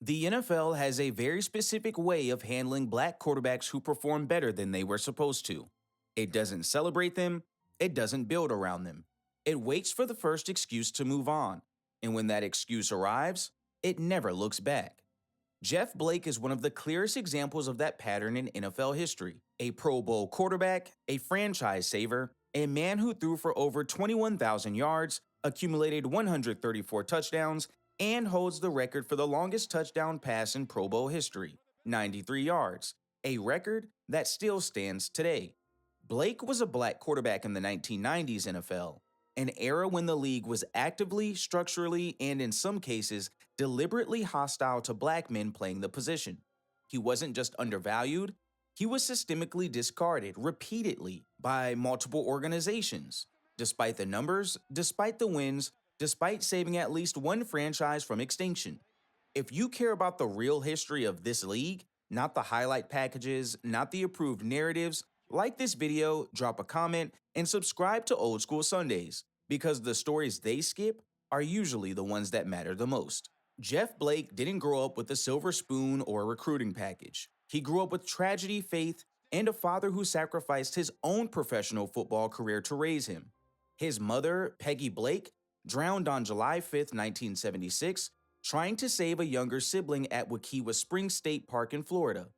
The NFL has a very specific way of handling black quarterbacks who perform better than they were supposed to. It doesn't celebrate them, it doesn't build around them. It waits for the first excuse to move on, and when that excuse arrives, it never looks back. Jeff Blake is one of the clearest examples of that pattern in NFL history. A Pro Bowl quarterback, a franchise saver, a man who threw for over 21,000 yards, accumulated 134 touchdowns, and holds the record for the longest touchdown pass in Pro Bowl history, 93 yards, a record that still stands today. Blake was a black quarterback in the 1990s NFL, an era when the league was actively, structurally, and in some cases, deliberately hostile to black men playing the position. He wasn't just undervalued, he was systemically discarded repeatedly by multiple organizations. Despite the numbers, despite the wins, despite saving at least one franchise from extinction. If you care about the real history of this league, not the highlight packages, not the approved narratives, like this video, drop a comment, and subscribe to Old School Sundays, because the stories they skip are usually the ones that matter the most. Jeff Blake didn't grow up with a silver spoon or a recruiting package. He grew up with tragedy, faith, and a father who sacrificed his own professional football career to raise him. His mother, Peggy Blake, drowned on July 5, 1976, trying to save a younger sibling at Wekiwa Springs State Park in Florida.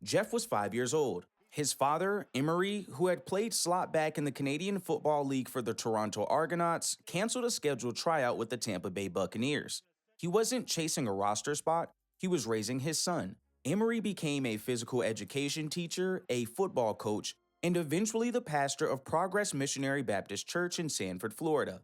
Jeff was 5 years old. His father, Mirer, who had played slot back in the Canadian Football League for the Toronto Argonauts, canceled a scheduled tryout with the Tampa Bay Buccaneers. He wasn't chasing a roster spot, he was raising his son. Emery became a physical education teacher, a football coach, and eventually the pastor of Progress Missionary Baptist Church in Sanford, Florida.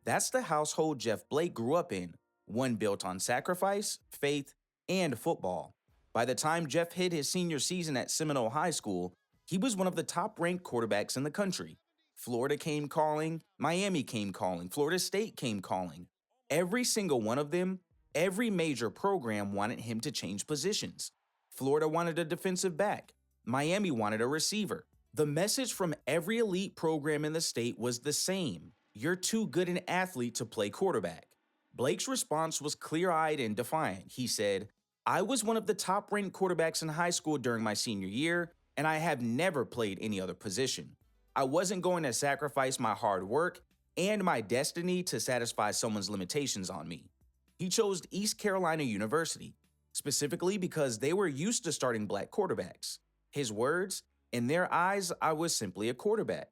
That's the household Jeff Blake grew up in, one built on sacrifice, faith, and football. By the time Jeff hit his senior season at Seminole High School, he was one of the top-ranked quarterbacks in the country. Florida came calling, Miami came calling, Florida State came calling. Every single one of them, every major program wanted him to change positions. Florida wanted a defensive back. Miami wanted a receiver. The message from every elite program in the state was the same. You're too good an athlete to play quarterback. Blake's response was clear-eyed and defiant. He said, "I was one of the top-ranked quarterbacks in high school during my senior year, and I have never played any other position. I wasn't going to sacrifice my hard work and my destiny to satisfy someone's limitations on me." He chose East Carolina University, specifically because they were used to starting black quarterbacks. His words, "In their eyes, I was simply a quarterback."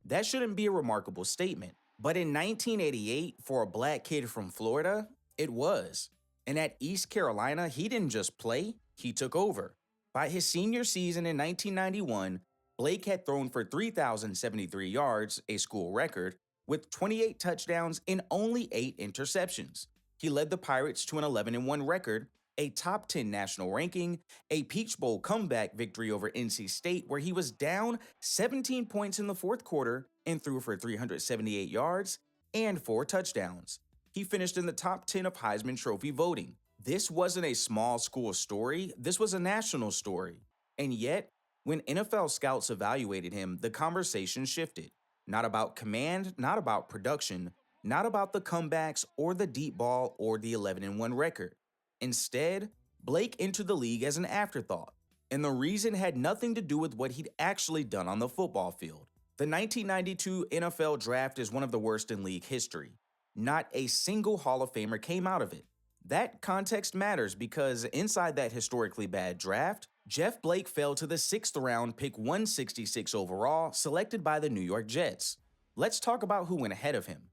That shouldn't be a remarkable statement, but in 1988, for a black kid from Florida, it was. And at East Carolina, he didn't just play, he took over. By his senior season in 1991, Blake had thrown for 3,073 yards, a school record, with 28 touchdowns and only 8 interceptions. He led the Pirates to an 11-1 record, a top 10 national ranking, a Peach Bowl comeback victory over NC State where he was down 17 points in the fourth quarter and threw for 378 yards and 4 touchdowns. He finished in the top 10 of Heisman Trophy voting. This wasn't a small school story, this was a national story. And yet, when NFL scouts evaluated him, the conversation shifted. Not about command, not about production, not about the comebacks or the deep ball or the 11-1 record. Instead, Blake entered the league as an afterthought, and the reason had nothing to do with what he'd actually done on the football field. The 1992 NFL Draft is one of the worst in league history. Not a single Hall of Famer came out of it. That context matters because inside that historically bad draft, Jeff Blake fell to the 6th round, pick 166 overall, selected by the New York Jets. Let's talk about who went ahead of him.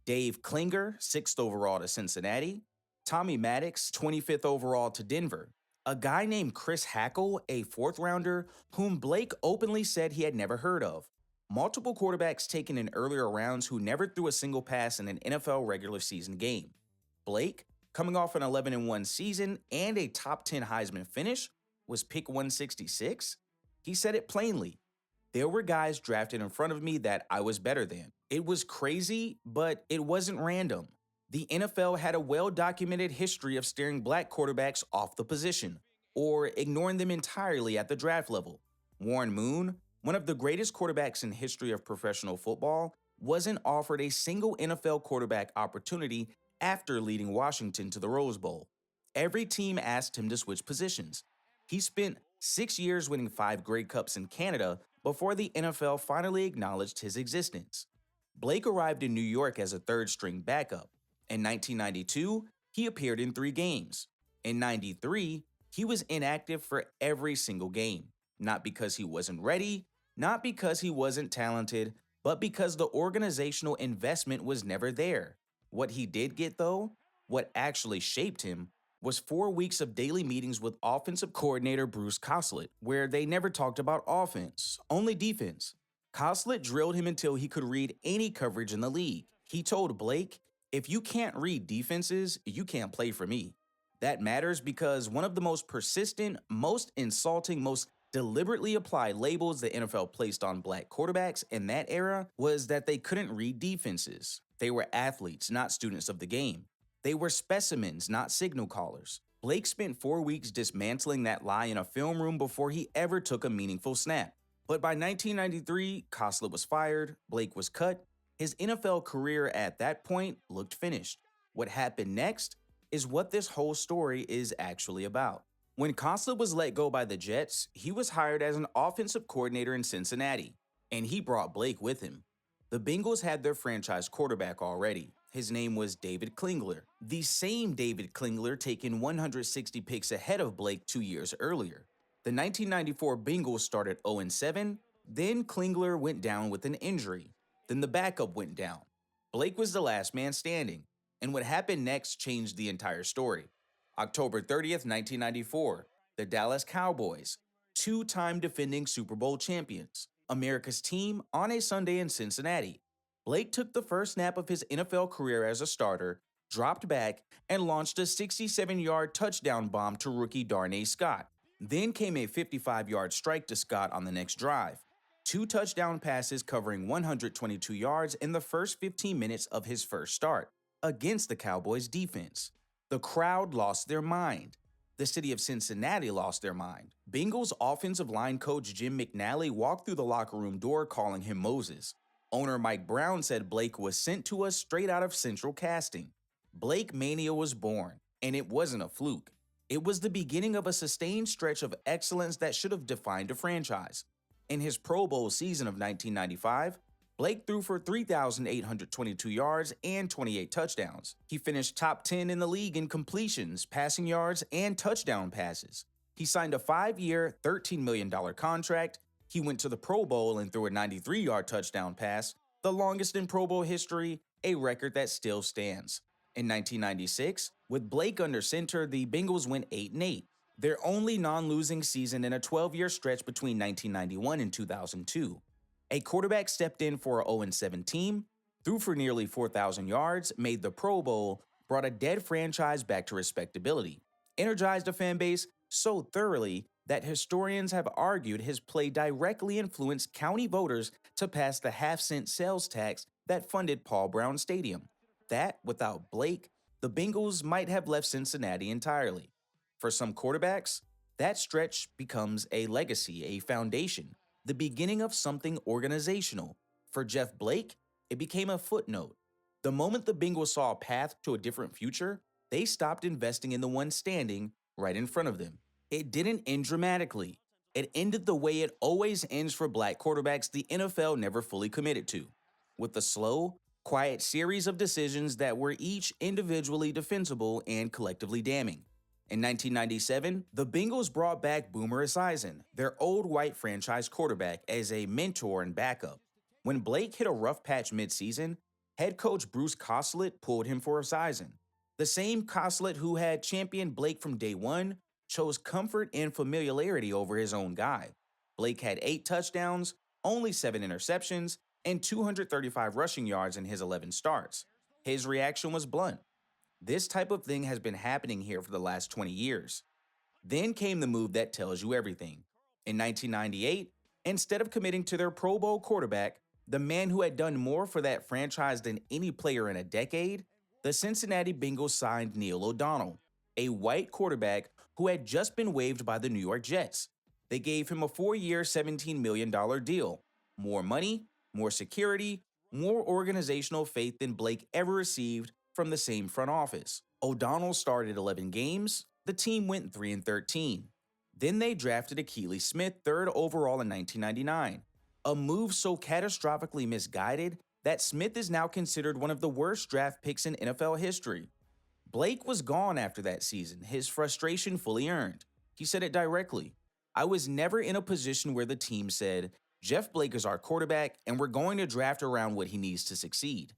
Dave Klingler, 6th overall to Cincinnati. Tommy Maddox, 25th overall to Denver. A guy named Chris Hackle, a 4th rounder, whom Blake openly said he had never heard of. Multiple quarterbacks taken in earlier rounds who never threw a single pass in an NFL regular season game. Blake, coming off an 11-1 season and a top 10 Heisman finish, was pick 166? He said it plainly. There were guys drafted in front of me that I was better than. It was crazy, but it wasn't random. The NFL had a well-documented history of staring black quarterbacks off the position, or ignoring them entirely at the draft level. Warren Moon, one of the greatest quarterbacks in history of professional football, wasn't offered a single NFL quarterback opportunity after leading Washington to the Rose Bowl. Every team asked him to switch positions. He spent 6 years winning 5 Grey Cups in Canada before the NFL finally acknowledged his existence. Blake arrived in New York as a third-string backup. In 1992, he appeared in 3 games. In 93, he was inactive for every single game, not because he wasn't ready, not because he wasn't talented, but because the organizational investment was never there. What he did get, though, what actually shaped him, was 4 weeks of daily meetings with offensive coordinator Bruce Coslet, where they never talked about offense, only defense. Coslet drilled him until he could read any coverage in the league. He told Blake, "If you can't read defenses, you can't play for me." That matters because one of the most persistent, most insulting, most deliberately applied labels the NFL placed on black quarterbacks in that era was that they couldn't read defenses. They were athletes, not students of the game. They were specimens, not signal callers. Blake spent 4 weeks dismantling that lie in a film room before he ever took a meaningful snap. But by 1993, Coslet was fired, Blake was cut. His NFL career at that point looked finished. What happened next is what this whole story is actually about. When Coslet was let go by the Jets, he was hired as an offensive coordinator in Cincinnati, and he brought Blake with him. The Bengals had their franchise quarterback already. His name was David Klingler, the same David Klingler taken 160 picks ahead of Blake 2 years earlier. The 1994 Bengals started 0-7, then Klingler went down with an injury. Then the backup went down. Blake was the last man standing, and what happened next changed the entire story. October 30th, 1994, the Dallas Cowboys, 2-time defending Super Bowl champions, America's team on a Sunday in Cincinnati. Blake took the first snap of his NFL career as a starter, dropped back, and launched a 67-yard touchdown bomb to rookie Darnay Scott. Then came a 55-yard strike to Scott on the next drive. 2 touchdown passes covering 122 yards in the first 15 minutes of his first start against the Cowboys defense. The crowd lost their mind. The city of Cincinnati lost their mind. Bengals offensive line coach Jim McNally walked through the locker room door calling him Moses. Owner Mike Brown said Blake was sent to us straight out of Central Casting. Blake Mania was born, and it wasn't a fluke. It was the beginning of a sustained stretch of excellence that should have defined a franchise. In his Pro Bowl season of 1995, Blake threw for 3,822 yards and 28 touchdowns. He finished top 10 in the league in completions, passing yards, and touchdown passes. He signed a 5-year, $13 million contract. He went to the Pro Bowl and threw a 93-yard touchdown pass, the longest in Pro Bowl history, a record that still stands. In 1996, with Blake under center, the Bengals went 8-8, their only non-losing season in a 12-year stretch between 1991 and 2002. A quarterback stepped in for a 0-7 team, threw for nearly 4,000 yards, made the Pro Bowl, brought a dead franchise back to respectability, energized a fan base so thoroughly that historians have argued his play directly influenced county voters to pass the half-cent sales tax that funded Paul Brown Stadium. That, without Blake, the Bengals might have left Cincinnati entirely. For some quarterbacks, that stretch becomes a legacy, a foundation, the beginning of something organizational. For Jeff Blake, it became a footnote. The moment the Bengals saw a path to a different future, they stopped investing in the one standing right in front of them. It didn't end dramatically. It ended the way it always ends for black quarterbacks the NFL never fully committed to, with a slow, quiet series of decisions that were each individually defensible and collectively damning. In 1997, the Bengals brought back Boomer Esiason, their old white franchise quarterback, as a mentor and backup. When Blake hit a rough patch midseason, head coach Bruce Coslet pulled him for Esiason. The same Coslet who had championed Blake from day one chose comfort and familiarity over his own guy. Blake had 8 touchdowns, only 7 interceptions, and 235 rushing yards in his 11 starts. His reaction was blunt. This type of thing has been happening here for the last 20 years. Then came the move that tells you everything. In 1998, instead of committing to their Pro Bowl quarterback, the man who had done more for that franchise than any player in a decade, the Cincinnati Bengals signed Neil O'Donnell, a white quarterback who had just been waived by the New York Jets. They gave him a 4-year, $17 million deal. More money, more security, more organizational faith than Blake ever received from the same front office. O'Donnell started 11 games, the team went 3-13. Then they drafted Akili Smith third overall in 1999, a move so catastrophically misguided that Smith is now considered one of the worst draft picks in NFL history. Blake was gone after that season, his frustration fully earned. He said it directly. I was never in a position where the team said, Jeff Blake is our quarterback and we're going to draft around what he needs to succeed.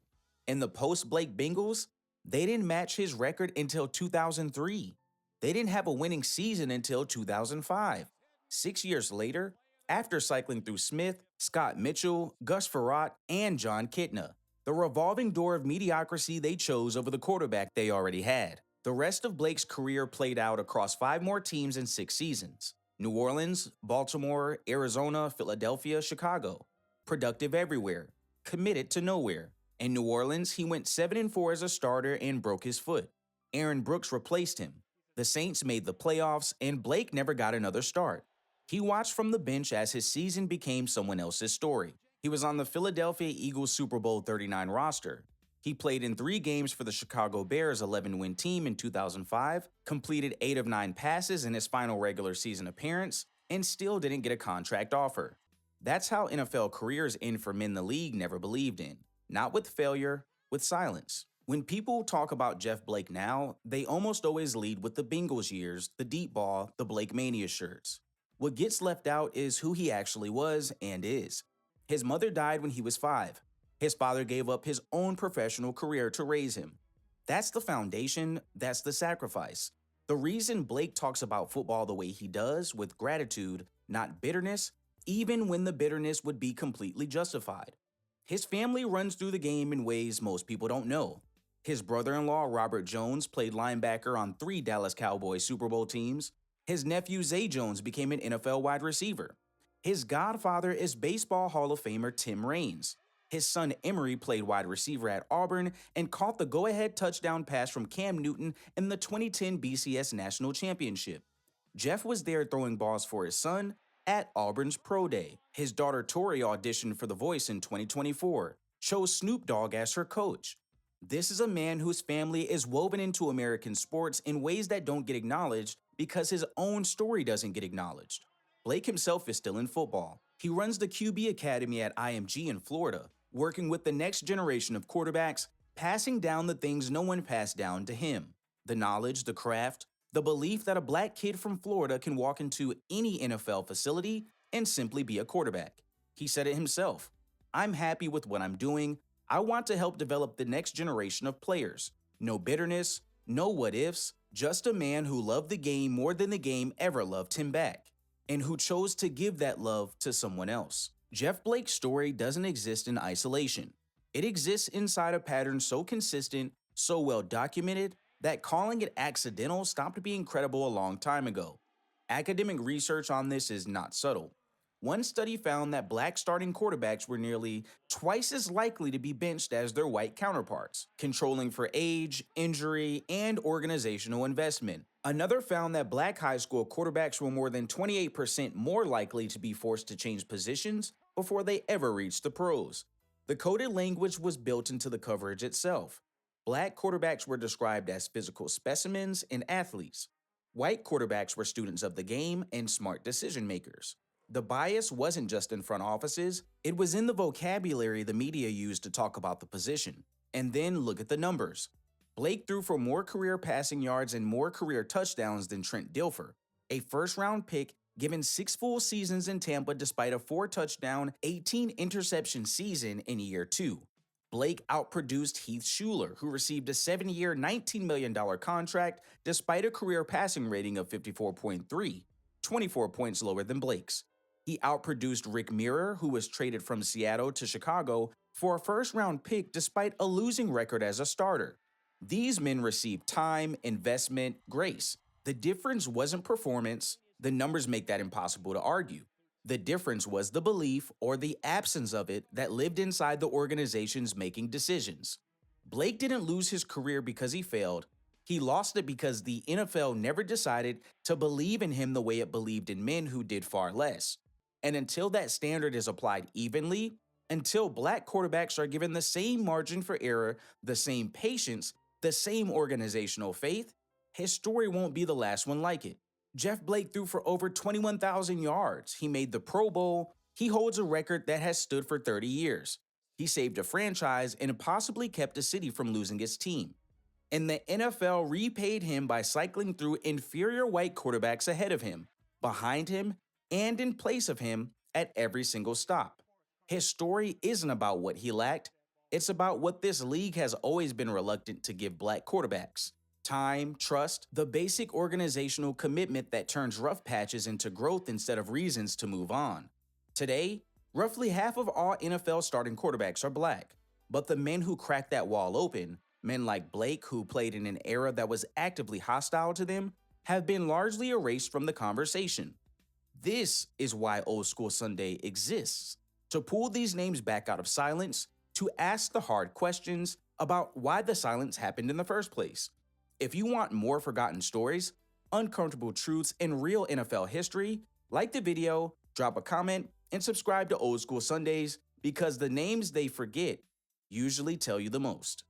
In the post-Blake Bengals, they didn't match his record until 2003. They didn't have a winning season until 2005. 6 years later, after cycling through Smith, Scott Mitchell, Gus Frerotte, and John Kitna, the revolving door of mediocrity they chose over the quarterback they already had. The rest of Blake's career played out across 5 more teams in 6 seasons. New Orleans, Baltimore, Arizona, Philadelphia, Chicago. Productive everywhere. Committed to nowhere. In New Orleans, he went 7-4 as a starter and broke his foot. Aaron Brooks replaced him. The Saints made the playoffs, and Blake never got another start. He watched from the bench as his season became someone else's story. He was on the Philadelphia Eagles Super Bowl 39 roster. He played in 3 games for the Chicago Bears' 11-win team in 2005, completed 8 of 9 passes in his final regular season appearance, and still didn't get a contract offer. That's how NFL careers end for men the league never believed in. Not with failure, with silence. When people talk about Jeff Blake now, they almost always lead with the Bengals years, the deep ball, the Blake Mania shirts. What gets left out is who he actually was and is. His mother died when he was 5. His father gave up his own professional career to raise him. That's the foundation, that's the sacrifice. The reason Blake talks about football the way he does, with gratitude, not bitterness, even when the bitterness would be completely justified. His family runs through the game in ways most people don't know. His brother-in-law, Robert Jones, played linebacker on 3 Dallas Cowboys Super Bowl teams. His nephew, Zay Jones, became an NFL wide receiver. His godfather is Baseball Hall of Famer Tim Raines. His son Emery played wide receiver at Auburn and caught the go-ahead touchdown pass from Cam Newton in the 2010 BCS National Championship. Jeff was there throwing balls for his son at Auburn's Pro Day. His daughter Tori auditioned for The Voice in 2024, chose Snoop Dogg as her coach. This is a man whose family is woven into American sports in ways that don't get acknowledged because his own story doesn't get acknowledged. Blake himself is still in football. He runs the QB Academy at IMG in Florida, working with the next generation of quarterbacks, passing down the things no one passed down to him. The knowledge, the craft, the belief that a black kid from Florida can walk into any NFL facility and simply be a quarterback. He said it himself. I'm happy with what I'm doing. I want to help develop the next generation of players. No bitterness, no what-ifs, just a man who loved the game more than the game ever loved him back, and who chose to give that love to someone else. Jeff Blake's story doesn't exist in isolation. It exists inside a pattern so consistent, so well documented, that calling it accidental stopped being credible a long time ago. Academic research on this is not subtle. One study found that black starting quarterbacks were nearly twice as likely to be benched as their white counterparts, controlling for age, injury, and organizational investment. Another found that black high school quarterbacks were more than 28% more likely to be forced to change positions before they ever reached the pros. The coded language was built into the coverage itself. Black quarterbacks were described as physical specimens and athletes. White quarterbacks were students of the game and smart decision makers. The bias wasn't just in front offices, it was in the vocabulary the media used to talk about the position. And then look at the numbers. Blake threw for more career passing yards and more career touchdowns than Trent Dilfer, a first-round pick given 6 full seasons in Tampa despite a 4-touchdown, 18-interception season in year 2. Blake outproduced Heath Shuler, who received a 7-year, $19 million contract despite a career passing rating of 54.3, 24 points lower than Blake's. He outproduced Rick Mirer, who was traded from Seattle to Chicago for a first-round pick despite a losing record as a starter. These men received time, investment, grace. The difference wasn't performance. The numbers make that impossible to argue. The difference was the belief, or the absence of it, that lived inside the organizations making decisions. Blake didn't lose his career because he failed. He lost it because the NFL never decided to believe in him the way it believed in men who did far less. And until that standard is applied evenly, until black quarterbacks are given the same margin for error, the same patience, The same organizational faith, his story won't be the last one like it. Jeff Blake threw for over 21,000 yards. He made the Pro Bowl. He holds a record that has stood for 30 years. He saved a franchise and possibly kept a city from losing its team. And the NFL repaid him by cycling through inferior white quarterbacks ahead of him, behind him, and in place of him at every single stop. His story isn't about what he lacked. It's about what this league has always been reluctant to give black quarterbacks: time, trust, the basic organizational commitment that turns rough patches into growth instead of reasons to move on. Today, roughly half of all NFL starting quarterbacks are black, but the men who cracked that wall open, men like Blake who played in an era that was actively hostile to them, have been largely erased from the conversation. This is why Old School Sunday exists, to pull these names back out of silence, to ask the hard questions about why the silence happened in the first place. If you want more forgotten stories, uncomfortable truths, and real NFL history, like the video, drop a comment, and subscribe to Old School Sundays, because the names they forget usually tell you the most.